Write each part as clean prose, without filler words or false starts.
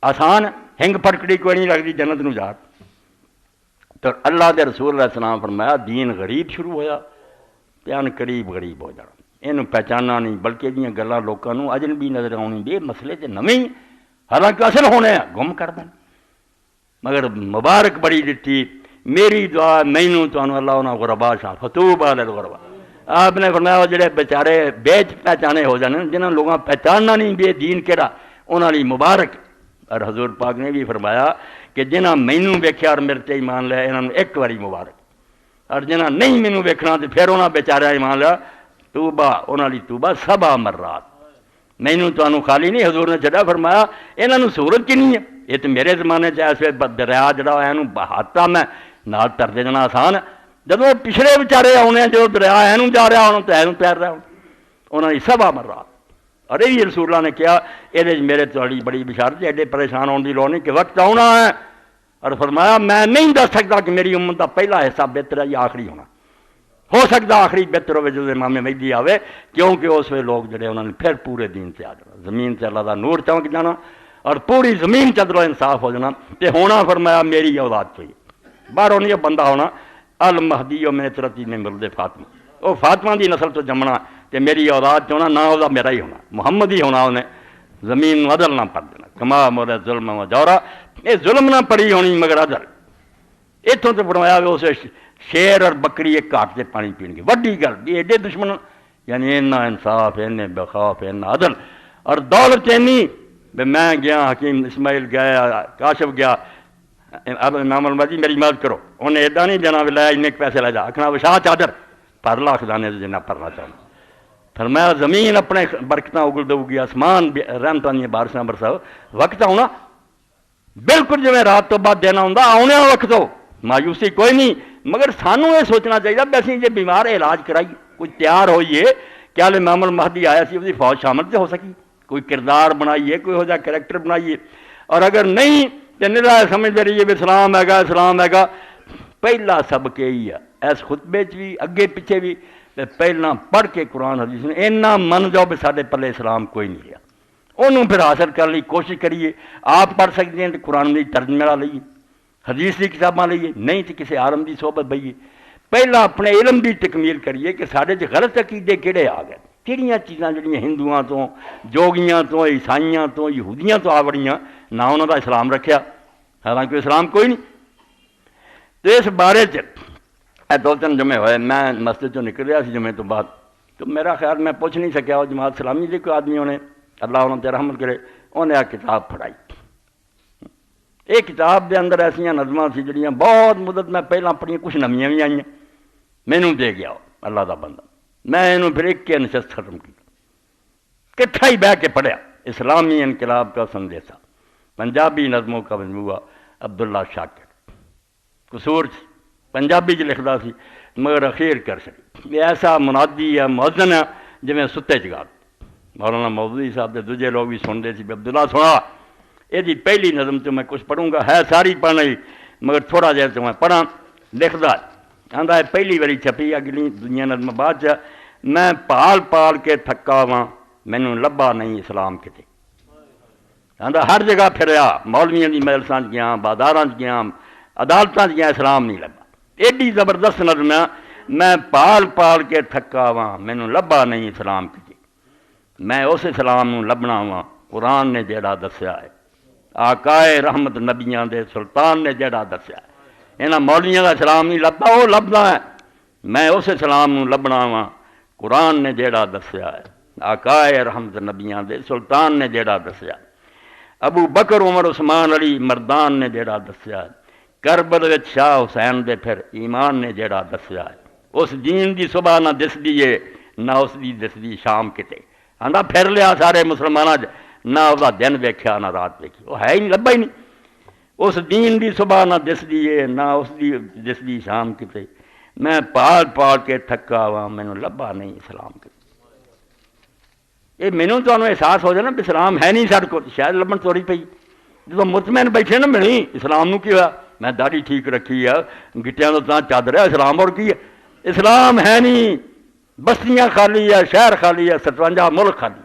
آسان ہنگ پھٹکڑی کوئی نہیں لگتی جنت نو جا. تو اللہ دے رسول علیہ السلام فرمایا دین غریب شروع ہویا پیان قریب غریب ہو جانا. یہ پہچاننا نہیں بلکہ یہ گلاں لوکاں نو اجنبی نظر آنی دے مسئلے تے نویں حالانکہ اصل ہونے ہیں گم کر دیں. مگر مبارک بڑی دیتی میری دعا مینوں تانوں اللہ انہاں غربا شاہ فطوبى للغربا. آپ نے فرمایا جڑے بیچارے بیچ پہچانے ہو جانے جنہاں لوگاں پہچاننا نہیں بے دین کیڑا انہاں لئی مبارک. اور حضور پاک نے بھی فرمایا کہ جنہاں مینوں ویکھیا اور میرے تے ایمان لیا انہاں نوں ایک واری مبارک. اور جنہاں نہیں مینوں ویکھنا تے پھر انہاں بیچارے ایمان لیا توبہ انہاں لئی توبہ 7 مرات. مینوں تانوں خالی نہیں حضور نے چڑھا فرمایا انہاں نوں سہولت کی نہیں ہے. یہ تو میرے زمانے ایسے دریا جڑا ہے بہاتا میں نال تر دے جانا آسان ہے. جب پچھلے بچارے آنے جو دریا اینوں جا رہا ہونا تو اینوں تیر رہا ہونا انہوں نے 7 مرات. اور یہ رسول اللہ نے کیا یہ میرے تھوڑی بڑی بشارت ایڈے پریشان ہونے کی لوڑ نہیں کہ وقت آنا ہے. اور فرمایا میں نہیں دس سکتا کہ میری امت کا پہلا حصہ بہتر ہے یا آخری ہونا. ہو سکتا آخری بہتر ہوئے جب امام مہدی آوے کیونکہ اس وقت لوگ جڑے انہوں نے پھر پورے دین سے آ جانا زمین سے اللہ کا نور چمک جانا اور پوری زمین چدرو انصاف ہو جانا. تے ہونا فرمایا میری اولاد تو ہی باہروں نہیں بندہ ہونا المہدی و من ترتی من ولد فاطمہ. وہ فاطمہ دی نسل تو جمنا تے میری اولاد چ ہونا نہ وہ میرا ہی ہونا محمد ہی ہونا. انہیں زمین عدل نہ پڑ دینا کما مور ظلم و جورا. یہ ظلم نہ پڑی ہونی مگر عدل. اتوں تو فرمایا اس شیر اور بکری ایک گھاٹ سے پانی پین گے وڈی گل بھی ایڈے دشمن یعنی اینا انصاف اینے بخوف اینا عدل اور دولت اینی. میں گیا حکیم اسماعیل گیا کاشف گیا اب امام المہدی میری مدد کرو انہیں ادا نہیں دینا بھی لایا انہیں پیسے لے جا آخنا وشاہ چادر پر لاکھ دانے سے جنہ پرنا چاہنا. فرمایا زمین اپنے برکتاں اگل دو گی آسمان رحمتاں نہیں بارشاں برساؤ وقت آنا بالکل جو رات تو بعد دینا ہوں آنے وقت ہو مایوسی کوئی نہیں. مگر سانوں یہ سوچنا چاہیے بھی اسی جی بیمار علاج کرائیے کوئی تیار ہوئیے کیا امام المہدی آیا سی وہ فوج شامل سے ہو سکی کوئی کردار بنائیے کوئی ہو جا کریکٹر بنائیے. اور اگر نہیں تو نرا سمجھتے رہیے بھی اسلام ہے گا اسلام ہے گا. پہلا سبق یہی ہے اس خطبے بھی اگے پیچھے بھی پہلا پڑھ کے قرآن حدیث نے اینا من جاؤ بھی سارے پلے اسلام کوئی نہیں رہا. انہوں پھر حاصل کرنے کی کوشش کریے. آپ پڑھ سکتے ہیں تو قرآن کی ترجمہ لئیے حدیث کی کتاباں لئیے نہیں تو کسی عالم کی صحبت بئیے. پہلا اپنے علم کی تکمیل کریے کہ سارے غلط عقیدے کہڑے آ گئے کہڑیاں چیزاں جڑیاں ہندوؤں تو جوگیاں تو عیسائیاں تو یہودیاں تو آ بڑیاں نہ انہوں کا اسلام رکھیا حالانکہ اسلام کوئی نہیں. تو اس بارے 2-3 جمعے ہوئے میں مسجد چوں نکل رہا سی جمعے تو بعد تو میرا خیال میں پوچھ نہیں سکیا وہ جماعت اسلامی کے کوئی آدمی انہیں اللہ انہوں تے رحمت کرے انہیں آ کتاب پڑھائی. یہ کتاب دے اندر ایسا نظماں سی جڑیاں بہت مدت میں پہلے پڑھیاں کچھ نمیاں بھی آئیں مینوں دے گیا اللہ دا بندہ. میں انہوں پھر ایک کے نشست ختم کی کٹھا ہی بہ کے پڑھیا اسلامی انقلاب کا سندیسہ پنجابی نظموں کا مجموعہ عبداللہ شاکر قصور پنجابی چ لکھدا سی مگر اخیر کر سکی. یہ ایسا منادی ہے مؤذن ہے جی میں ستے چگا مولانا مودودی صاحب کے دوجے لوگ بھی سنتے سی عبداللہ سنا یہ پہلی نظم تو میں کچھ پڑھوں گا ہے ساری پڑھنا ہی مگر تھوڑا جہا تو میں پڑھا لکھدا آندا ہے پہلی باری چھپی اگلی دنیا نظم بعد میں پال پال کے تھکا واں مینوں لبا نہیں اسلام کتے. آندا ہر جگہ پھریا مولویاں دی مجلساں گیا بازاراں گیا عدالتاں گیا اسلام نہیں لبا. ایڈی زبردست نظم ہے میں پال پال کے تھکا واں مینوں لبا نہیں اسلام کتے. میں اس اسلام نوں لبنا واں قرآن نے جیڑا دسیا ہے آقائے رحمت نبیاں دے سلطان نے جیڑا دسیا ہے. انہاں مولویاں دا اسلام نہیں لبا وہ لبنا ہے میں اس اسلام نوں لبنا واں قرآن نے جیڑا دسیا ہے آقائے رحمت نبیاں دے سلطان نے جیڑا دسیا ہے. ابو بکر عمر عثمان علی مردان نے جیڑا دسیا ہے کربل وچ شاہ حسین دے پھر ایمان نے جیڑا دسیا ہے. اس دین دی صبح نہ دس دیے نہ اس دی دس دی شام کتے. آندا پھر لیا سارے مسلماناں نہ وہ دن ویکھیا نہ رات ویکھی وہ ہے ہی نہیں لبا ہی نہیں. اس دین دی صبح نہ دس دیے نہ اس دی دس دی شام کتے. میں پال پال کے تھکا واں مینوں لبا نہیں اسلام کتے. یہ مینوں تو احساس ہو جائے نا اسلام ہے نہیں سارے کو شاید لبن توڑی پئی جب مطمئن بیٹھے نا ملی اسلام نو کی ہوا میں داڑھی ٹھیک رکھی ہے گٹیاں تو تاں چادر ہے اسلام اور کی ہے اسلام ہے نہیں. بستیاں خالی ہے شہر خالی ہے 57 ملک خالی.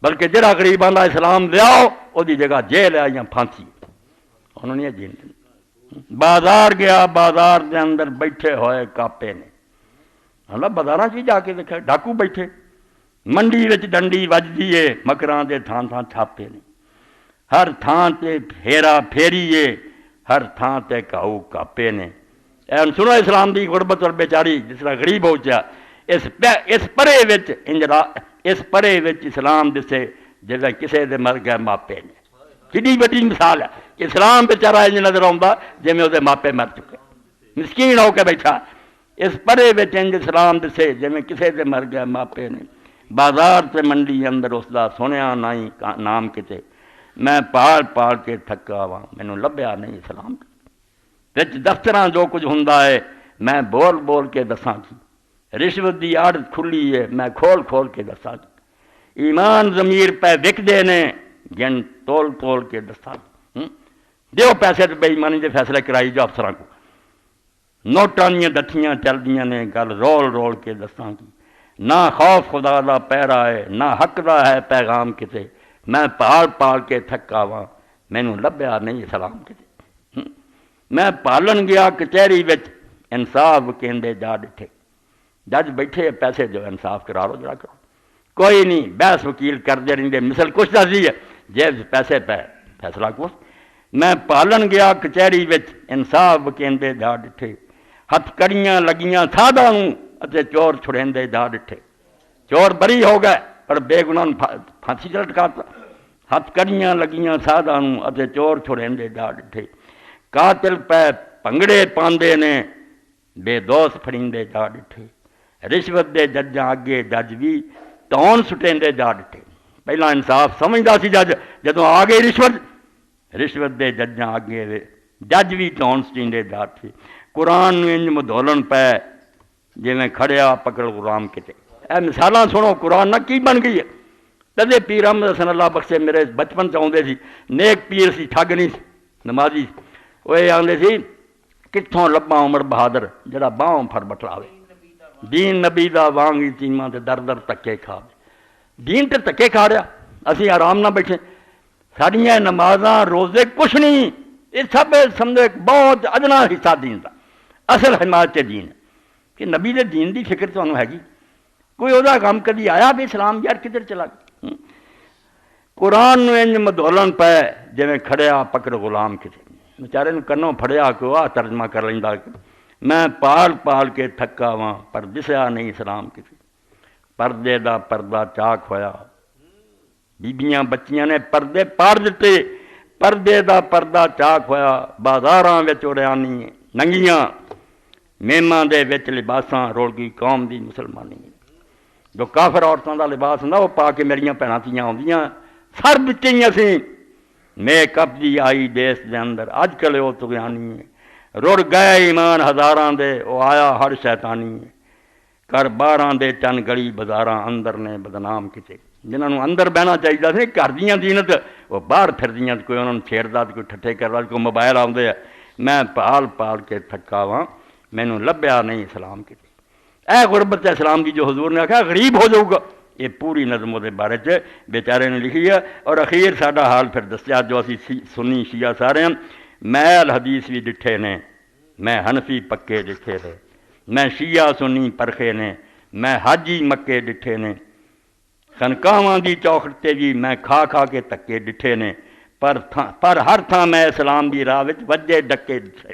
بلکہ جڑا غریب آندا اسلام لیاؤ وہ دی جگہ جیل ہے یا پھانسی، انہوں نے جیل دی۔ بازار گیا، بازار دے اندر بیٹھے ہوئے کاپے نے، اللہ بازاراں چ جا کے دیکھا ڈاکو بیٹھے، منڈی وچ ڈنڈی وجدی ہے، مکراں دے تھان تھان چھاپے نے، ہر تھان تے پھیرا پھیری ہے، ہر تھان تے کاؤ کاپے نے۔ اے سنو اسلام دی غربت اور بیچاری جس طرح غریب ہو چا، اس پرے وچ انجرا اس پرے وچ اسلام دسے جیسے کسے دے مر گئے ماپے نے۔ کتنی بڑی مثال ہے کہ اسلام بیچارہ انج نظر آؤں جی وہ ماپے مر چکے، مسکین ہو کے بیٹھا، اس پرے وچ انج اسلام دسے جی کسے دے مر گئے ماپے نے۔ بازار تے منڈی اندر اس دا سنیا نہیں نام کتے، میں پال پال کے تھکا وا مینوں لبھیا نہیں اسلام وچ دفتراں جو کچھ ہوندا ہے میں بول بول کے دساں کی، رشوت دی آڑ کھلی ہے میں کھول کھول کے دساں کی، ایمان ضمیر پہ وکدے نے جن تول تول کے دساں کی، دیو پیسے تے بے ایمانی دے فیصلے کرائی جو افسراں کو، نوٹاں دیاں دتھیاں چل دیاں نے گل رول رول کے دساں کی، نہ خوف خدا دا پیرا ہے نہ حق دا ہے پیغام کتے، میں پال پال کے تھکا وا مینوں لبھیا نہیں اسلام کتے۔ میں پالن گیا کچہری وچ انصاف کہندے جا ڈٹھے، جج بیٹھے پیسے جو انصاف کرا لو جڑا کرو، کوئی نہیں بحث وکیل کردے رہندے مثل کچھ دسدی ہے جیب پیسے پہ فیصلہ کچھ۔ میں پالن گیا کچہری وچ انصاف کہندے جا ڈٹھے، ہتھ کڑیاں لگیاں سادھاں نوں اتے چور چھڑیندے جا ڈٹھے، چور بری ہو گئے پر بے گناہ پھانسی چ لٹکاتا، ہتھ کڑیاں لگیاں سادھاں نوں اتے چور چھڑیندے جا ڈٹھے، قاتل پہ پنگڑے پاندے نے بے دوست پھڑیندے جا ڈٹھے، رشوت دے ججاں اگے جج بھی تون سٹیندے جا ڈٹھے۔ پہلا انصاف سمجھدا سی جج، جدوں آ گئی رشوت دے ججاں اگے جج بھی تون سٹیندے جا ڈٹھے۔ قرآن نوں انج مدھولن پے جویں کھڑیا پکڑ غلام کتے۔ اے مثالاں سنو قرآن نہ کی بن گئی ہے۔ تدے پیر احمد حسن اللہ بخشے میرے بچپن چاہتے سی، نیک پیر سی ٹھگ نہیں سی، نمازی وہ آدھے سی کتوں لباں عمر بہادر جڑا باہوں پھڑ بٹھلاوے، دین نبی دا وانگی چیماں تے در در تکے کھاوے، دین تے تکے کھا رہا، اسی آرام نہ بیٹھے، ساڑیاں نمازاں روزے کچھ نہیں، یہ سب سمجھو ایک بہت ادنا حصہ دین دا، اصل حمایت دین کہ نبی دے دین دی فکر تمہیں ہے گی، کوئی وہ کام کدی آیا بھی اسلام یار کدھر چلا گیا۔ قرآن نو انج مدولن پے جویں کھڑیا پکڑ غلام کتے، بیچارے نو کنوں پھڑیا کہ آ ترجمہ کر لیندا، میں پال پال کے تھکا واں پر دسیا نہیں اسلام کتے، پردے دا پردہ چاک ہویا، بیبیاں بچیاں نے پردے پاڑ دیتے، پردے دا پردہ چاک ہویا، بازاراں وچ اڑیانی ننگیاں، میماں دے وچ لباساں روڑ گئی قوم دی مسلمانی، جو کافر عورتوں دا لباس نہ وہ پا کے میریاں بھیناں تھیاں آؤندیاں سر بچیاں سی، میک اپ دی آئی دیس دے اندر، اج کل وہ تغیانی ہے، رڑ گئے ایمان ہزاراں دے وہ آیا ہر شیطانی ہے، کر باراں دے چن گلی بازاراں اندر نے بدنام کتے، جنہاں نوں اندر بہنا چاہیے سی گھر دیاں زینت وہ باہر پھردیاں، کوئی انہوں نے چھیڑدا کوئی ٹھٹھے کردا کوئی موبائل آؤندے ہے، میں پال پال کے تھکا واں مینوں لبھیا نہیں اسلام کتے۔ اے غربت اسلام کی جو حضور نے آخیا غریب ہو جاؤ گا، یہ پوری نظم دے بارے چ بیچارے نے لکھی ہے، اور اخیر ساڈا حال پھر دسیا جو اسی سنی شیعہ سارے ہیں، محل حدیث بھی ڈٹھے نے، میں حنفی پکے ڈٹھے نے، میں شیعہ سنی پرخے نے، میں حاجی مکے ڈٹھے نے، خنقاواں دی چوکھٹ تے بھی میں کھا کھا کے تکے ڈٹھے نے، پر ہر تھان میں اسلام دی راہ وچ وجے ڈکے ڈٹھے،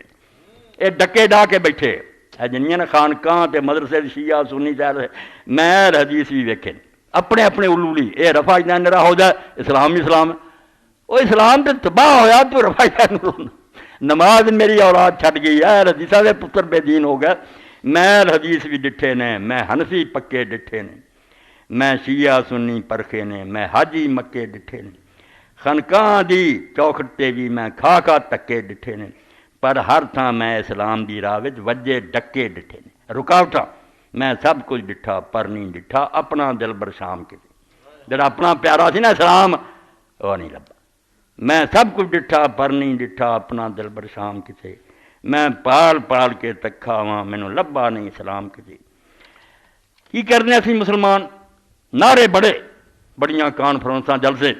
یہ ڈکے ڈا کے بیٹھے ہے جنیاں نے خانقاہ تے مدرسے شیعہ سنی شہر محل حدیث بھی ویکھے اپنے اپنے الولی، اے رفع نرا ہو جائے اسلام اسلام وہ اسلام تے تباہ ہویا تو رفع نماز میری اولاد چھٹ گئی ہے، حدیثاں دے پتر بے دین ہو گئے، محل حدیث بھی ڈٹھے نے، میں حنفی پکے ڈٹھے نے، میں شیعہ سنی پرخے نے، میں حاجی مکے ڈٹھے نے، خنقاہ دی چوکھٹ تے بھی میں کھا کھا تکے ڈٹھے نے، پر ہر تھان میں اسلام دی راہ وچ وجے ڈکے ڈٹھے نے، رکاوٹاں میں سب کچھ ڈٹھا پر نہیں ڈٹھا اپنا دل برشام کتے، جڑا اپنا پیارا سی نا اسلام وہ نہیں لبا، میں سب کچھ ڈٹھا پر نہیں ڈٹھا اپنا دل برشام کتے، میں پال پال کے تکھا واں مینوں لبا نہیں اسلام کتے۔ کی کرنے اسی مسلمان نعرے بڑے بڑیاں کانفرنساں جلسے،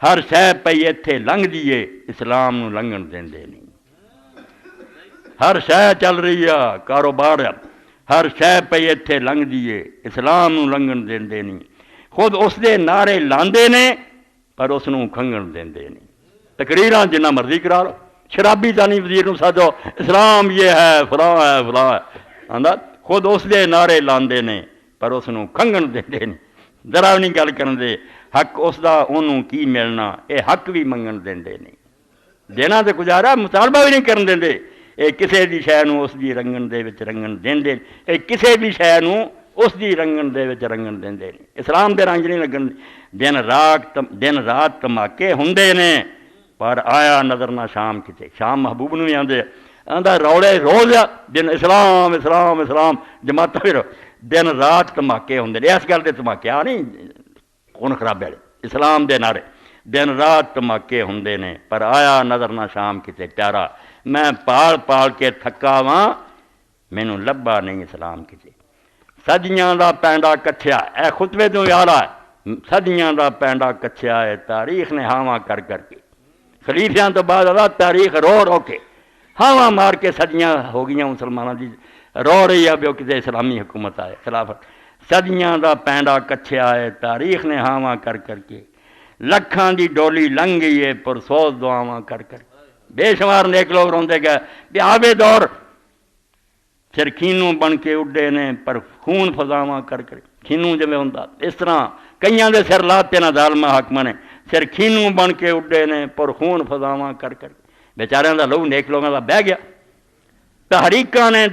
ہر شے پئی اتھے لنگھ دیے، اسلام نو لنگھن دیندے نہیں۔ ہر شے چل رہی ہے، کاروبار ہے، ہر شے پئی اتھے لنگھ دیے، اسلام نو لنگھن دیندے نہیں۔ خود اس دے نعرے لاندے نے پر اس نو کھنگن دیندے نہیں۔ تقریراں جنہ مرضی کرا لو، شرابی تانی وزیر نو سادو اسلام یہ ہے فلاں ہے فلاں ہے، آندا خود اس دے نعرے لاندے نے پر اس نو کھنگن دیندے نہیں، ذرا نہیں گل کرن دے حق اس دا انہوں کی ملنا، اے حق بھی منگن دیندے نہیں، دینا تے گزارا مطالبہ بھی نہیں کرن دیندے، اے کسے دی شے نو اس دی رنگن دے وچ رنگن دیندے، اے کسے بھی شے نو اس دی رنگن دے وچ رنگن دیندے نہیں، اسلام دے رنگ نہیں لگن۔ دن رات دھماکے ہوندے نے پر آیا نظر نہ شام کتے، شام محبوب نو بھی آندے آندا روڑے روز دن اسلام اسلام اسلام جماعت پھر دن رات دھماکے ہوندے نے، اس گل دے دھماکے آ نہیں کون خراب ہے اسلام دے نعرے، دن رات دھماکے ہوندے نے پر آیا نظر نہ شام کتے پیارا، میں پال پال کے تھکا واں مینوں لبا نہیں اسلام کتے۔ صدیاں دا پینڈا کچھیا، اے خطبے تو یاد آ، صدیاں دا پینڈا کچھیا ہے تاریخ نے ہاواں کر کر کے، خلیفیاں تو بعد اللہ تاریخ رو رو کے ہاواں مار کے صدیاں ہو گئیاں مسلمانوں دی، رو رہی ہے بھی کتے اسلامی حکومت آئے خلافت۔ صدیاں دا پینڈا کچھیا ہے تاریخ نے ہاواں کر کر کے، لکھاں دی ڈولی لنگ گئی ہے پرسوز دعاواں کر کر کے، بے شمار نیک لوگ روندے گئے بھی آبے دور پھر کھینوں بن کے اڈے نے پر خون فضاواں کر کر، کھینوں جویں ہوندا اس طرح کئیاں دے سر لاتے نہ ظالمہ حاکماں نے، سر کھینوں بن کے اڈے نے پر خون فضاواں کر کر، بیچاریاں دا لہو نیک لوگاں دا بہ گیا، تحریکاں نے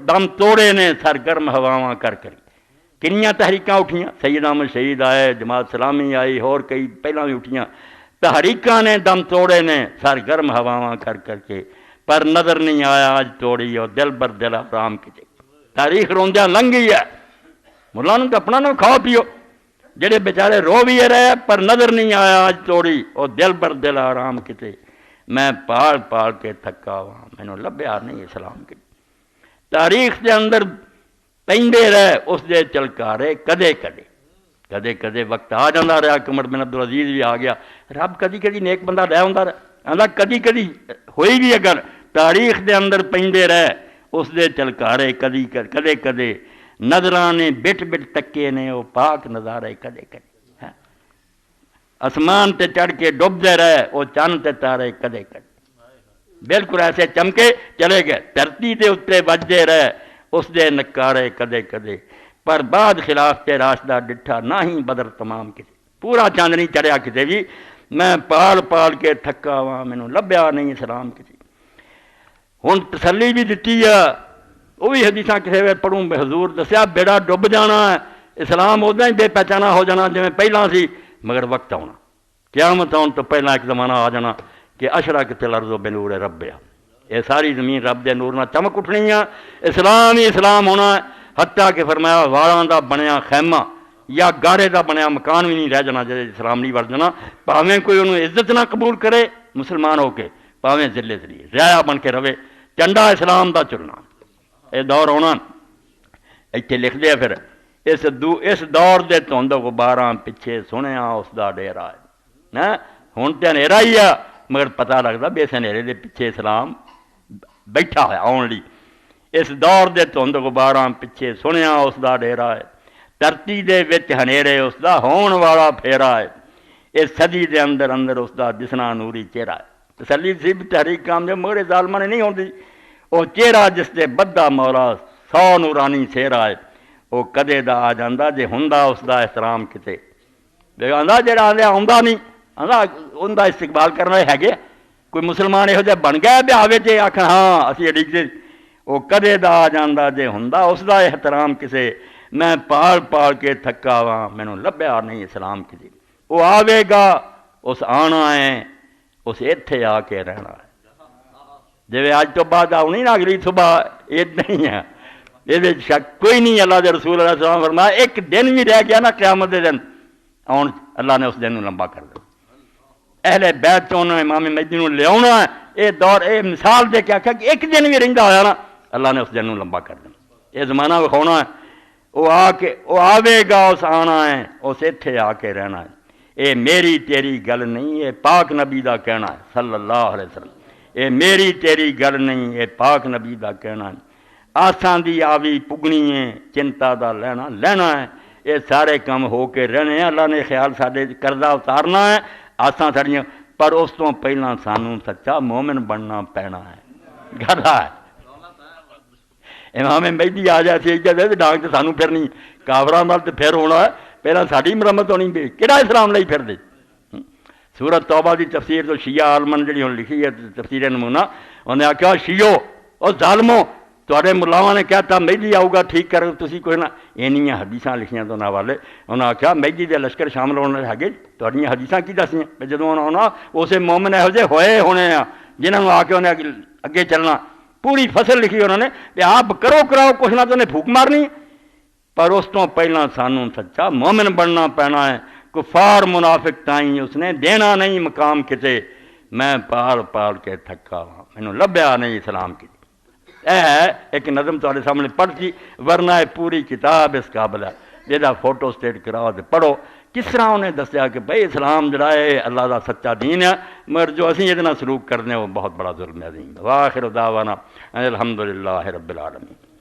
دم توڑے نے سرگرم ہواواں کر کر، کنیاں تحریکاں اٹھیاں، سید احمد شہید آئے، جماعت اسلامی آئی، اور کئی پہلاں بھی اٹھیاں، تحریکاں نے دم توڑے نے سرگرم ہواواں کر کر کے، پر نظر نہیں آیا آج توڑی اور دل بر دل آرام کیتے، تاریخ روندیاں لنگ گئی ہے، مولانا تو اپنا نہ کھاؤ پیو، جڑے بیچارے رو بھی رہے پر نظر نہیں آیا آج توڑی اور دل بر دل آرام کیتے، میں پال پال کے تھکا ہوا مینوں لبیا نہیں اسلام کی، تاریخ دے اندر پیندے رہے اس دے چلکارے کدے کدے کدے کدے وقت آ جاندہ رہا، قمر بن عبدالعزیز بھی آ گیا، رب کدی کدی نیک بندہ رہ ہوندا رہا، آندا کدی کدی ہوئی بھی اگر تاریخ دے اندر پیندے رہے اس دے چلکارے کدی کدے کدے، نظرانے بٹ بٹ تکے نے وہ پاک نظارے کدے کدے، آسمان تے چڑھ کے ڈوبدے رہے وہ چند تے تارے کدے کدے، بالکل ایسے چمکے چلے گئے، دھرتی دے اتنے بجدے رہے اس دے نکارے کدے کدے، پر بعد خلاف تے راشدہ ڈٹھا نہ ہی بدر تمام کسی، پورا چاند نہیں چڑھیا کسی بھی، میں پال پال کے تھکا ہوا مینوں لبیا نہیں اسلام کسی۔ ہن تسلی بھی دتی ہے، وہ بھی حدیثاں کسی وقت پڑھوں حضور دسیا بیڑا ڈب جانا ہے، اسلام ادا ہی بے پہچانا ہو جانا جویں پہلاں سی، مگر وقت آنا قیامت آن تو پہلا ایک زمانہ آ جانا کہ اشرقت الارض بنور ربہا، یہ ساری زمین رب دے نور نہ چمک اٹھنی ہے، اسلام ہی اسلام ہونا ہے، حتیٰ کہ فرمایا والاں دا بنیا خیمہ یا گارے دا بنیا مکان بھی نہیں رہ جانا جے اسلام نہیں بڑھ جانا، پاویں کوئی انہوں عزت نہ قبول کرے مسلمان ہو کے، پاویں ذلے ذریعے رعایا بن کے رہے، چنڈا اسلام دا چلنا، یہ دور ہونا اتنے لکھ دیا پھر اس دور دے دھند غباراں پیچھے سنیا اس دا ڈیرا ہے، ہن تے ہنیرا ہی ہے مگر پتہ لگتا بھی اس ہنیرے دے پیچھے اسلام بیٹھا ہے آن لی، اس دور دے دھند غباراں پیچھے سنیا اس دا ڈیرا ہے، دھرتی دے وچ ہنیرے اس دا ہون والا پھیرا ہے، اس صدی دے اندر اندر اس دا دسنا نوری چہرہ ہے، تسلی سی تحریک کام دے مگر ظالماں نے نہیں ہوندی، وہ چہرہ جس دے بدہ مولا 100 نورانی چہرہ ہے، وہ کدے دا آ جاندا جے ہوندا اس دا احترام کتے، آندا جڑا آندے آوندا نہیں آندا ان دا استقبال کرنا ہے گے، کوئی مسلمان یہو جہا بن گیا بھی آوے تے آکھن ہاں اسی اڈیگدے، وہ کدے دا آ جاندا جے ہوندا اس دا احترام کسے، میں پال پال کے تھکا ہوا مینوں لبیا نہیں اسلام کسی، وہ آوے گا اس آنا ہے اس ایتھے آ کے رہنا ہے، جی اج تو بعد آنی نا اگلی صبح اتنا ہی ہے، یہ شک کوئی نہیں، اللہ دے رسول علیہ السلام فرمایا ایک دن بھی رہ گیا نا قیامت دے دن آن، اللہ نے اس دن لمبا کر دیا، اہل بیت چوں امام مہدی نوں لے آنا ہے، یہ دور یہ مثال دے کے آخیا کہ ایک دن بھی رہندا ہویا نا اللہ نے اس دن لمبا کر دینا، یہ زمانہ وکھاؤنا ہے، وہ آوے گا اس آنا ہے، اس ایتھے آ کے رہنا ہے۔ اے میری تیری گل نہیں، یہ پاک نبی دا کہنا ہے صلی اللہ علیہ وسلم۔ اے میری تیری گل نہیں، یہ پاک نبی دا کہنا ہے۔ آساں دی آوی پگنی ہے، چنتا دا لینا ہے۔ یہ سارے کام ہو کے رہنے ہیں، اللہ نے خیال ساڈے قرضہ اتارنا ہے آساں ساڑیاں، پر اس تو پہلا سانوں سچا مومن بننا پینا ہے۔ گھرا ہے امام مہدی آ جائے سی ڈانگ تو سانوں پھر نہیں، کافراں نال تے پھر ہونا ہے، پہلا ساڈی مرمت ہونی بھی کہڑا اسلام لئی پھر دے۔ سورت توبہ دی تفسیر تو شیعہ عالمن جڑی ہن لکھی ہے تفسیر نمونہ، انہیں آخیا شیعو او ظالمو تواڈے ملاواں نے کہتا مہدی آؤ گا ٹھیک کر تسی کوئی نہ، اینیاں حدیثاں لکھیاں تو حوالے، انہیں آخیا مہدی دے لشکر شامل ہونے ہے تواڈیاں حدیثاں کی دسیاں پہ جدوں انہاں آنا اسے مومن یہو جہے ہوئے ہونے ہیں جنہاں نوں آ کے انہیں اگے چلنا، پوری فصل لکھی انہوں نے کہ آپ کرو کراؤ کچھ نہ تو انہیں پھوک مارنی، پر اس تو پہلا سانوں سچا مومن بننا پینا ہے۔ کفار منافق تائیں اس نے دینا نہیں مقام کتے، میں پال پال کے تھکا ہاں مینوں لبیا نہیں اسلام کی۔ اے ایک نظم تہاڈے سامنے پڑھتی، ورنہ پوری کتاب اس قابل ہے جہاں فوٹو سٹیٹ کراؤ تے پڑھو کس طرح انہیں دسیا کہ بھائی اسلام جڑا ہے اللہ دا سچا دین ہے، مگر جو اسی یہ سلوک کرنے وہ بہت بڑا ظلم ہے۔ وآخر دعوانا الحمدللہ رب العالمین۔